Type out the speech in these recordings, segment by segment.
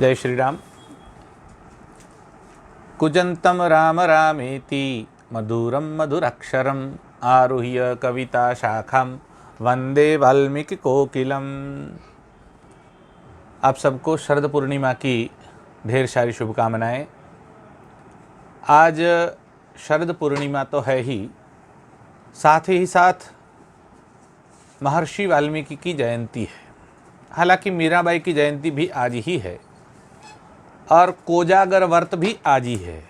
जय श्री राम। कुजंतम राम रामेति मधुरम मधुराक्षरम आरुह्य कविता शाखम वंदे वाल्मीकि कोकिलम। आप सबको शरद पूर्णिमा की ढेर सारी शुभकामनाएं। आज शरद पूर्णिमा तो है ही, साथ ही साथ महर्षि वाल्मीकि की जयंती है। हालांकि मीराबाई की जयंती भी आज ही है और कोजागर व्रत भी आज ही है।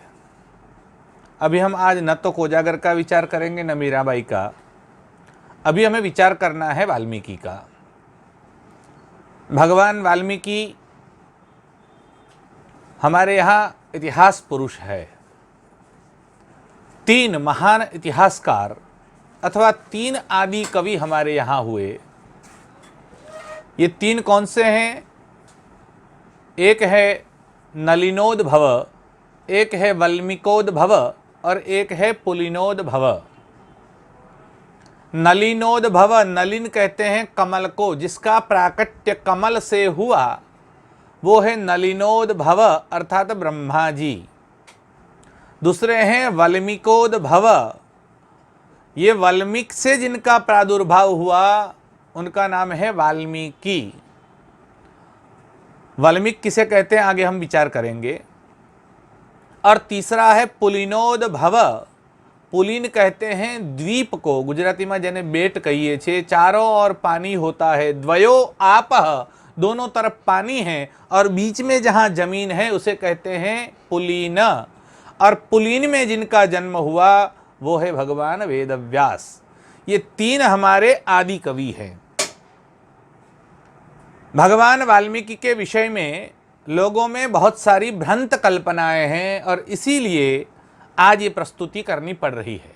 अभी हम आज न तो कोजागर का विचार करेंगे न मीराबाई का, अभी हमें विचार करना है वाल्मीकि का। भगवान वाल्मीकि हमारे यहाँ इतिहास पुरुष है। 3 महान इतिहासकार अथवा 3 आदि कवि हमारे यहाँ हुए। ये 3 कौन से हैं? एक है नलिनोद भव, एक है वल्मीकोद भव और एक है पुलिनोद भव। नलिनोद भव, नलिन कहते हैं कमल को, जिसका प्राकट्य कमल से हुआ वो है नलिनोद भव अर्थात ब्रह्मा जी। दूसरे हैं वल्मीकोद भव, ये वाल्मीकि से जिनका प्रादुर्भाव हुआ उनका नाम है वाल्मीकि। वाल्मीकि किसे कहते हैं आगे हम विचार करेंगे। और तीसरा है पुलिनोद भव, पुलिन कहते हैं द्वीप को, गुजराती में जेने बेट कहिए छे, चारों ओर पानी होता है। द्वयो आपः, दोनों तरफ पानी है और बीच में जहां जमीन है उसे कहते हैं पुलिन। और पुलिन में जिनका जन्म हुआ वो है भगवान वेदव्यास। ये 3 हमारे आदि कवि हैं। भगवान वाल्मीकि के विषय में लोगों में बहुत सारी भ्रांत कल्पनाएं हैं और इसीलिए आज ये प्रस्तुति करनी पड़ रही है।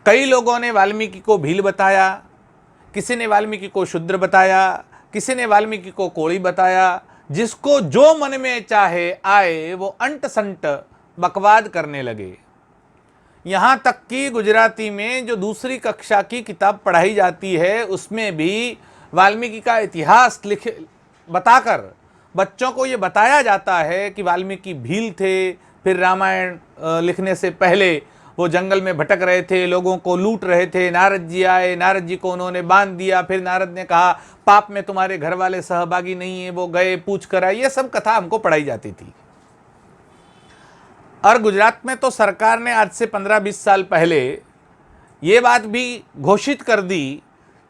कई लोगों ने वाल्मीकि को भील बताया, किसी ने वाल्मीकि को शूद्र बताया, किसी ने वाल्मीकि को कोढ़ी बताया। जिसको जो मन में चाहे आए वो अंट संट बकवाद करने लगे। यहाँ तक कि गुजराती में जो दूसरी कक्षा की किताब पढ़ाई जाती है उसमें भी वाल्मीकि का इतिहास बताकर बच्चों को ये बताया जाता है कि वाल्मीकि भील थे, फिर रामायण लिखने से पहले वो जंगल में भटक रहे थे, लोगों को लूट रहे थे। नारद जी आए, नारद जी को उन्होंने बांध दिया, फिर नारद ने कहा पाप में तुम्हारे घर वाले सहभागी नहीं है, वो गए पूछ कर आए। ये सब कथा हमको पढ़ाई जाती थी। और गुजरात में तो सरकार ने आज से 15-20 साल पहले ये बात भी घोषित कर दी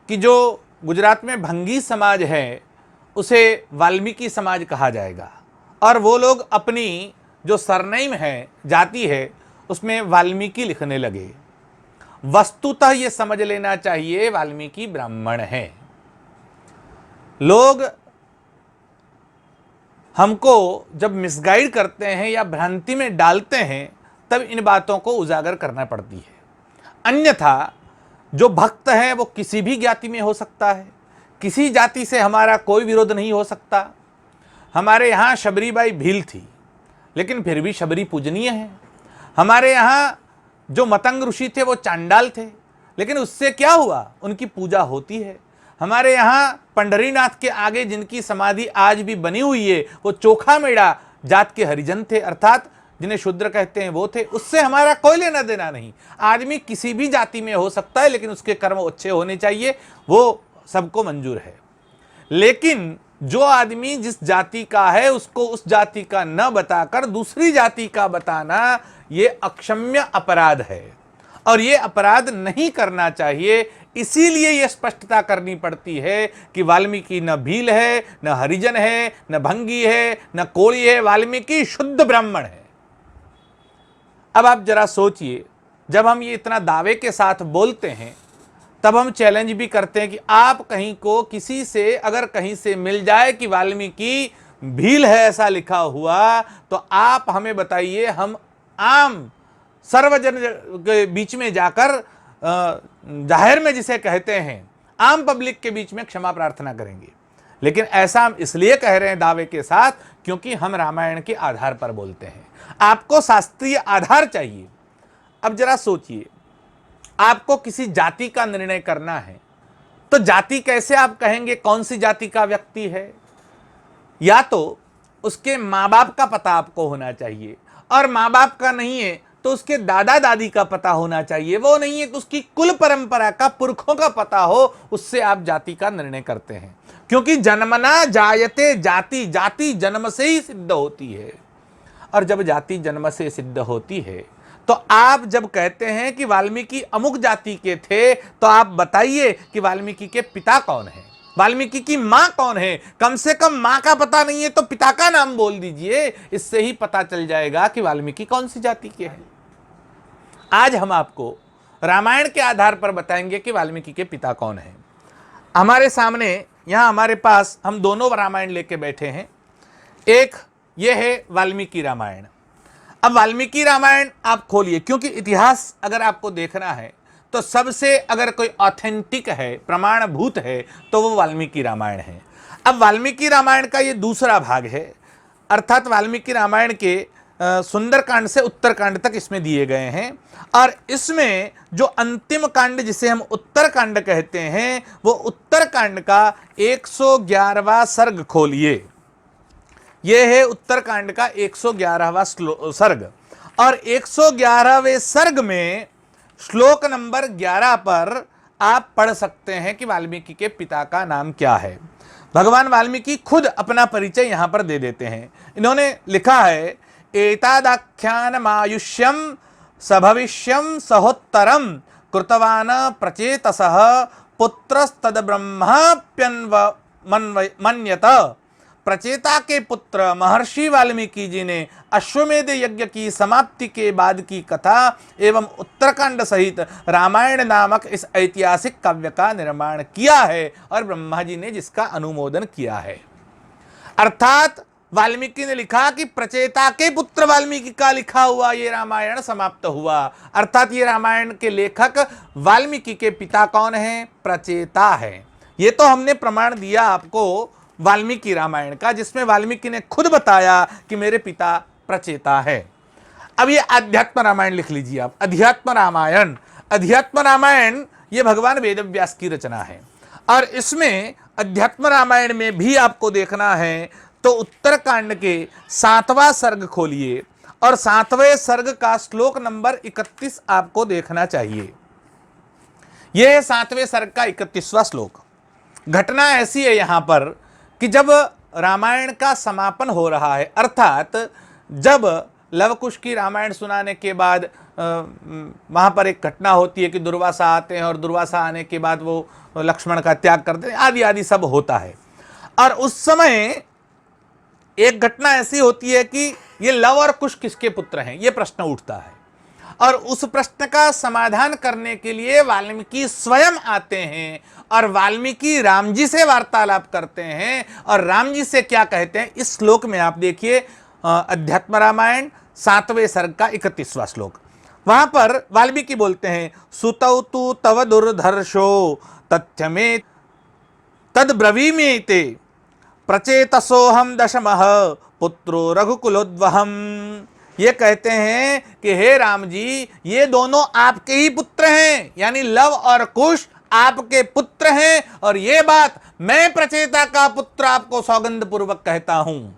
कि जो गुजरात में भंगी समाज है उसे वाल्मीकि समाज कहा जाएगा और वो लोग अपनी जो सरनेम है, जाति है, उसमें वाल्मीकि लिखने लगे। वस्तुतः ये समझ लेना चाहिए वाल्मीकि ब्राह्मण है। लोग हमको जब मिसगाइड करते हैं या भ्रांति में डालते हैं तब इन बातों को उजागर करना पड़ती है। अन्यथा जो भक्त है वो किसी भी जाति में हो सकता है, किसी जाति से हमारा कोई विरोध नहीं हो सकता। हमारे यहाँ शबरीबाई भील थी लेकिन फिर भी शबरी पूजनीय है। हमारे यहाँ जो मतंग ऋषि थे वो चांडाल थे लेकिन उससे क्या हुआ, उनकी पूजा होती है। हमारे यहाँ पंढरीनाथ के आगे जिनकी समाधि आज भी बनी हुई है वो चोखा मेड़ा जात के हरिजन थे, अर्थात जिन्हें शूद्र कहते हैं वो थे। उससे हमारा कोई लेना देना नहीं। आदमी किसी भी जाति में हो सकता है लेकिन उसके कर्म अच्छे होने चाहिए, वो सबको मंजूर है। लेकिन जो आदमी जिस जाति का है उसको उस जाति का न बताकर दूसरी जाति का बताना ये अक्षम्य अपराध है और ये अपराध नहीं करना चाहिए। इसीलिए ये स्पष्टता करनी पड़ती है कि वाल्मीकि न भील है, न हरिजन है, न भंगी है, न कोળી है। वाल्मीकि शुद्ध ब्राह्मण है। अब आप जरा सोचिए, जब हम ये इतना दावे के साथ बोलते हैं तब हम चैलेंज भी करते हैं कि आप कहीं को किसी से अगर कहीं से मिल जाए कि वाल्मीकि भील है ऐसा लिखा हुआ तो आप हमें बताइए, हम आम सर्वजन के बीच में जाकर जाहिर में जिसे कहते हैं आम पब्लिक के बीच में क्षमा प्रार्थना करेंगे। लेकिन ऐसा हम इसलिए कह रहे हैं दावे के साथ क्योंकि हम रामायण के आधार पर बोलते हैं। आपको शास्त्रीय आधार चाहिए। अब जरा सोचिए, आपको किसी जाति का निर्णय करना है तो जाति कैसे आप कहेंगे कौन सी जाति का व्यक्ति है? या तो उसके माँ बाप का पता आपको होना चाहिए, और माँ बाप का नहीं है तो उसके दादा दादी का पता होना चाहिए, वो नहीं है तो उसकी कुल परंपरा का, पुरखों का पता हो, उससे आप जाति का निर्णय करते हैं। क्योंकि जन्मना जायते जाति, जाति जन्म से ही सिद्ध होती है। और जब जाति जन्म से सिद्ध होती है तो आप जब कहते हैं कि वाल्मीकि अमुक जाति के थे, तो आप बताइए कि वाल्मीकि के पिता कौन है, वाल्मीकि की मां कौन है। कम से कम मां का पता नहीं है तो पिता का नाम बोल दीजिए, इससे ही पता चल जाएगा कि वाल्मीकि कौन सी जाति के हैं। आज हम आपको रामायण के आधार पर बताएंगे कि वाल्मीकि के पिता कौन है। हमारे सामने यहां हमारे पास हम दोनों रामायण लेके बैठे हैं। एक ये है वाल्मीकि रामायण। अब वाल्मीकि रामायण आप खोलिए, क्योंकि इतिहास अगर आपको देखना है तो सबसे अगर कोई ऑथेंटिक है, प्रमाणभूत है, तो वो वाल्मीकि रामायण है। अब वाल्मीकि रामायण का ये दूसरा भाग है, अर्थात वाल्मीकि रामायण के सुंदरकांड से उत्तरकांड तक इसमें दिए गए हैं। और इसमें जो अंतिम कांड जिसे हम उत्तरकांड कहते हैं, वो उत्तरकांड का 111वां सर्ग खोलिए। यह है उत्तरकांड का 111वां सर्ग, और 111वें सर्ग में श्लोक नंबर 11 पर आप पढ़ सकते हैं कि वाल्मीकि के पिता का नाम क्या है। भगवान वाल्मीकि खुद अपना परिचय यहां पर दे देते हैं। इन्होंने लिखा है, एतादाख्यानमायुष्यं सभविष्यं सहोत्तरं कृतवान प्रचेतसः पुत्रस्तद्ब्रह्माप्यन्वमन्यत। प्रचेता के पुत्र महर्षि वाल्मीकि जी ने अश्वमेध यज्ञ की समाप्ति के बाद की कथा एवं उत्तरकांड सहित रामायण नामक इस ऐतिहासिक काव्य का निर्माण किया है, और ब्रह्मा जी ने जिसका अनुमोदन किया है। अर्थात वाल्मीकि ने लिखा कि प्रचेता के पुत्र वाल्मीकि का लिखा हुआ ये रामायण समाप्त हुआ। अर्थात ये रामायण के लेखक वाल्मीकि के पिता कौन है? प्रचेता है। ये तो हमने प्रमाण दिया आपको वाल्मीकि रामायण का, जिसमें वाल्मीकि ने खुद बताया कि मेरे पिता प्रचेता है। अब ये अध्यात्म रामायण लिख लीजिए आप, अध्यात्म रामायण। अध्यात्म रामायण ये भगवान वेदव्यास की रचना है, और इसमें अध्यात्म रामायण में भी आपको देखना है तो उत्तरकांड के 7वां सर्ग खोलिए, और 7वें सर्ग का श्लोक नंबर 31 आपको देखना चाहिए। यह है 7वें सर्ग का 31वां श्लोक। घटना ऐसी है यहां पर कि जब रामायण का समापन हो रहा है, अर्थात जब लवकुश की रामायण सुनाने के बाद वहां पर एक घटना होती है कि दुर्वासा आते हैं, और दुर्वासा आने के बाद वो लक्ष्मण का त्याग करते हैं, आदि आदि सब होता है। और उस समय एक घटना ऐसी होती है कि ये लव और कुश किसके पुत्र हैं, ये प्रश्न उठता है, और उस प्रश्न का समाधान करने के लिए वाल्मीकि स्वयं आते हैं, और वाल्मीकि राम जी से वार्तालाप करते हैं। और राम जी से क्या कहते हैं, इस श्लोक में आप देखिए, अध्यात्म रामायण 7वें सर्ग का 31वां श्लोक। वहां पर वाल्मीकि बोलते हैं, सुतौ तु तव दुर्धर्षो तथ्यमे तद ब्रवीमेते प्रचेतसोहम दशमः पुत्रो रघुकुलोद्वहम। ये कहते हैं कि हे राम जी, ये दोनों आपके ही पुत्र हैं, यानी लव और कुश आपके पुत्र हैं, और ये बात मैं प्रचेता का पुत्र आपको सौगंध पूर्वक कहता हूं।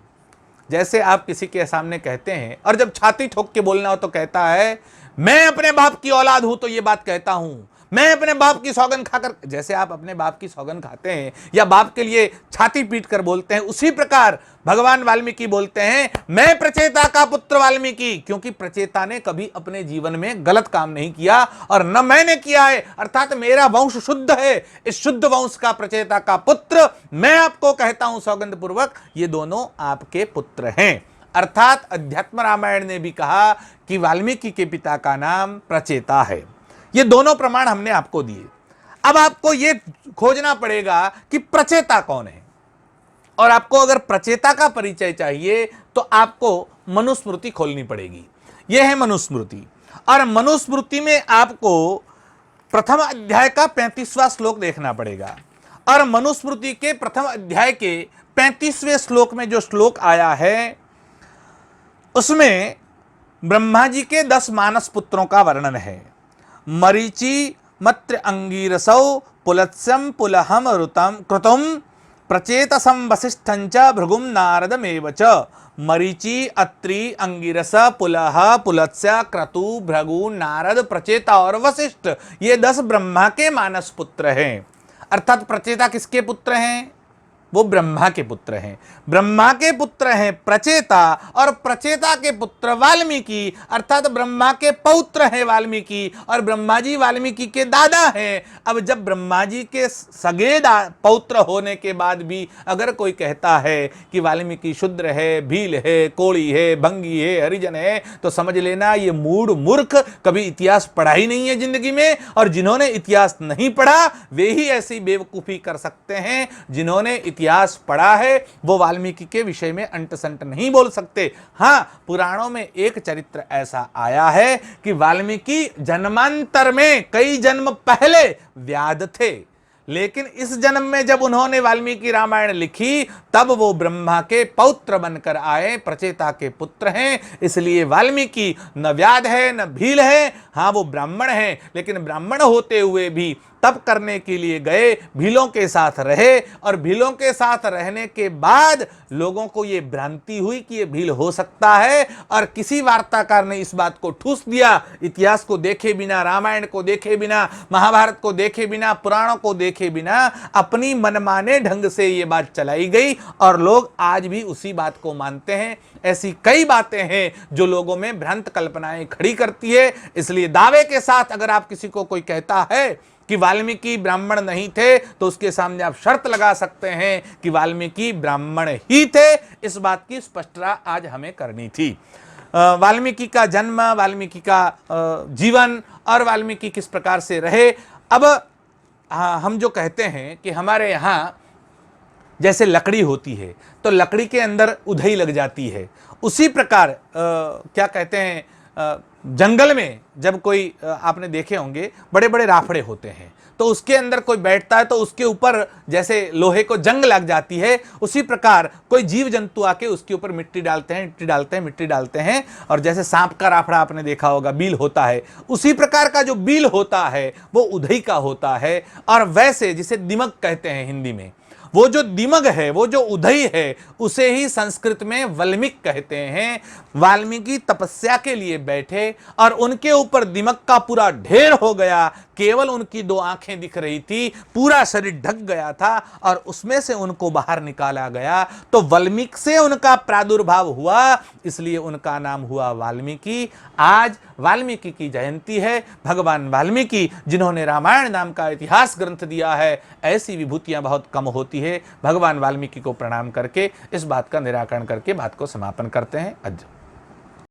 जैसे आप किसी के सामने कहते हैं, और जब छाती ठोक के बोलना हो तो कहता है, मैं अपने बाप की औलाद हूं तो ये बात कहता हूं, मैं अपने बाप की सौगंध खाकर, जैसे आप अपने बाप की सौगंध खाते हैं या बाप के लिए छाती पीट कर बोलते हैं, उसी प्रकार भगवान वाल्मीकि बोलते हैं, मैं प्रचेता का पुत्र वाल्मीकि, क्योंकि प्रचेता ने कभी अपने जीवन में गलत काम नहीं किया, और न मैंने किया है, अर्थात मेरा वंश शुद्ध है। इस शुद्ध वंश का प्रचेता का पुत्र मैं आपको कहता हूं सौगंध पूर्वक, ये दोनों आपके पुत्र हैं। अर्थात अध्यात्म रामायण ने भी कहा कि वाल्मीकि के पिता का नाम प्रचेता है। ये दोनों प्रमाण हमने आपको दिए। अब आपको ये खोजना पड़ेगा कि प्रचेता कौन है, और आपको अगर प्रचेता का परिचय चाहिए तो आपको मनुस्मृति खोलनी पड़ेगी। यह है मनुस्मृति, और मनुस्मृति में आपको प्रथम अध्याय का 35वां श्लोक देखना पड़ेगा। और मनुस्मृति के प्रथम अध्याय के 35वें श्लोक में जो श्लोक आया है, उसमें ब्रह्मा जी के 10 मानस पुत्रों का वर्णन है। मरीचि मत्र अंगीरसौ पुलत्स्यम पुलहम ऋतम कृतुम प्रचेतसं वसिष्ठं च भृगुं नारदमेव च मरीचि अत्रि अंगिरस पुलह पुलत्स्य क्रतु भृगु नारद प्रचेता और वशिष्ठ, ये 10 ब्रह्मा के मानस पुत्र हैं। अर्थात प्रचेता किसके पुत्र हैं? वो ब्रह्मा के पुत्र हैं। ब्रह्मा के पुत्र हैं प्रचेता, और प्रचेता के पुत्र वाल्मीकि, अर्थात ब्रह्मा के पौत्र हैं वाल्मीकि, और ब्रह्मा जी वाल्मीकि के दादा हैं। अब जब ब्रह्मा जी के सगे पौत्र होने के बाद भी अगर कोई कहता है कि वाल्मीकि शूद्र है, भील है, कोड़ी है, भंगी है, हरिजन है, तो समझ लेना ये मूढ़ मूर्ख कभी इतिहास पढ़ा ही नहीं है जिंदगी में, और जिन्होंने इतिहास नहीं पढ़ा वे ही ऐसी बेवकूफ़ी कर सकते हैं। जिन्होंने इतिहास पढ़ा है वो वाल्मीकि के विषय में अंट संट नहीं बोल सकते। हाँ, पुराणों में एक चरित्र ऐसा आया है कि वाल्मीकि जन्मांतर में कई जन्म पहले व्याध थे, लेकिन इस जन्म में जब उन्होंने वाल्मीकि रामायण लिखी तब वो ब्रह्मा के पौत्र बनकर आए, प्रचेता के पुत्र हैं। इसलिए वाल्मीकि न व्याध है न भील है। हाँ, वो ब्राह्मण हैं, लेकिन ब्राह्मण होते हुए भी तप करने के लिए गए, भीलों के साथ रहे, और भीलों के साथ रहने के बाद लोगों को ये भ्रांति हुई कि ये भील हो सकता है, और किसी वार्ताकार ने इस बात को ठूस दिया। इतिहास को देखे बिना, रामायण को देखे बिना, महाभारत को देखे बिना, पुराणों को देखे बिना अपनी मनमाने ढंग से ये बात चलाई गई, और लोग आज भी उसी बात को मानते हैं। ऐसी कई बातें हैं जो लोगों में भ्रांत कल्पनाएं खड़ी करती है। इसलिए दावे के साथ अगर आप किसी को कोई कहता है कि वाल्मीकि ब्राह्मण नहीं थे, तो उसके सामने आप शर्त लगा सकते हैं कि वाल्मीकि ब्राह्मण ही थे। इस बात की स्पष्टता आज हमें करनी थी। वाल्मीकि का जन्म, वाल्मीकि का जीवन और वाल्मीकि किस प्रकार से रहे। अब हम जो कहते हैं कि हमारे यहाँ जैसे लकड़ी होती है तो लकड़ी के अंदर उधई लग जाती है, उसी प्रकार क्या कहते हैं, जंगल में जब कोई आपने देखे होंगे बड़े बड़े राफड़े होते हैं, तो उसके अंदर कोई बैठता है तो उसके ऊपर जैसे लोहे को जंग लग जाती है, उसी प्रकार कोई जीव जंतु आके उसके ऊपर मिट्टी डालते हैं, मिट्टी डालते हैं, मिट्टी डालते हैं, और जैसे सांप का राफड़ा आपने देखा होगा बील होता है, उसी प्रकार का जो बील होता है वो उधई का होता है। और वैसे जिसे दिमक कहते हैं हिंदी में, वो जो दिमग है, वो जो उधई है, उसे ही संस्कृत में वल्मीक कहते हैं। वाल्मीकि तपस्या के लिए बैठे और उनके ऊपर दिमक का पूरा ढेर हो गया, केवल उनकी 2 आंखें दिख रही थी, पूरा शरीर ढक गया था और उसमें से उनको बाहर निकाला गया, तो वल्मीक से उनका प्रादुर्भाव हुआ, इसलिए उनका नाम हुआ वाल्मीकि। आज वाल्मीकि की जयंती है। भगवान वाल्मीकि जिन्होंने रामायण नाम का इतिहास ग्रंथ दिया है, ऐसी विभूतियां बहुत कम होती है। भगवान वाल्मीकि को प्रणाम करके इस बात का निराकरण करके बात को समापन करते हैं। अज